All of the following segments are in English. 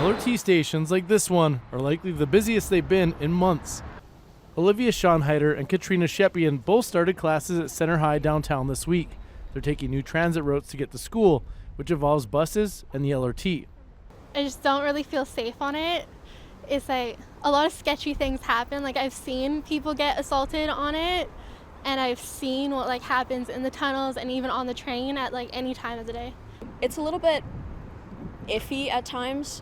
LRT stations like this one are likely the busiest they've been in months. Olivia Schonheiter and Katrina Shepian both started classes at Center High downtown this week. They're taking new transit routes to get to school, which involves buses and the LRT. I just don't really feel safe on it. It's like a lot of sketchy things happen. Like I've seen people get assaulted on it, and I've seen what like happens in the tunnels and even on the train at like any time of the day. It's a little bit iffy at times.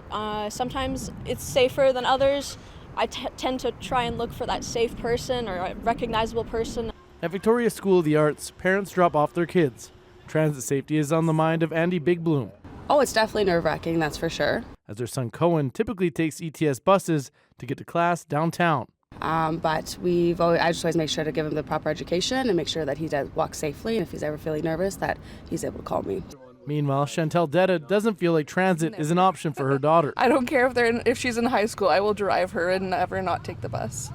Sometimes it's safer than others. I tend to try and look for that safe person or a recognizable person. At Victoria School of the Arts, parents drop off their kids. Transit safety is on the mind of Andy Bigbloom. Oh, it's definitely nerve-wracking, that's for sure. As their son Cohen typically takes ETS buses to get to class downtown. But I just always make sure to give him the proper education and make sure that he does walk safely, and if he's ever feeling nervous, that he's able to call me. Meanwhile, Chantel Detta doesn't feel like transit is an option for her daughter. I don't care if she's in high school. I will drive her and never not take the bus.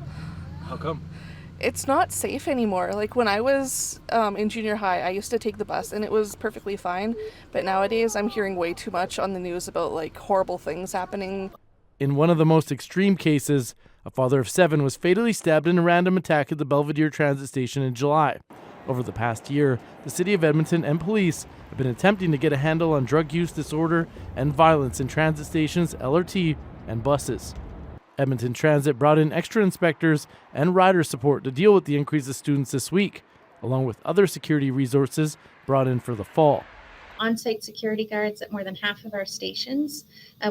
How come? It's not safe anymore. Like when I was in junior high, I used to take the bus and it was perfectly fine. But nowadays I'm hearing way too much on the news about like horrible things happening. In one of the most extreme cases, a father of 7 was fatally stabbed in a random attack at the Belvedere Transit Station in July. Over the past year, the city of Edmonton and police have been attempting to get a handle on drug use disorder and violence in transit stations, LRT, and buses. Edmonton Transit brought in extra inspectors and rider support to deal with the increase of students this week, along with other security resources brought in for the fall. On-site security guards at more than half of our stations.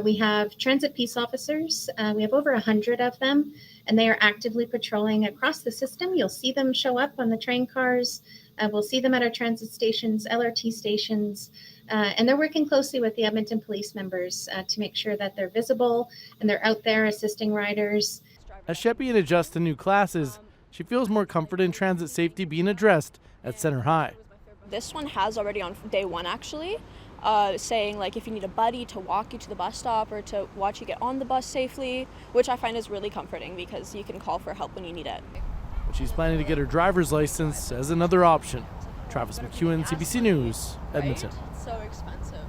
We have transit peace officers. We have over 100 of them, and they are actively patrolling across the system. You'll see them show up on the train cars. We'll see them at our transit stations, LRT stations, and they're working closely with the Edmonton police members to make sure that they're visible and they're out there assisting riders. As Shepian adjusts to new classes, she feels more comfort in transit safety being addressed at Center High. This one has already on day 1 actually, saying like if you need a buddy to walk you to the bus stop or to watch you get on the bus safely, which I find is really comforting because you can call for help when you need it. But she's planning to get her driver's license as another option. Travis McEwen, CBC News, Edmonton. Right? So expensive.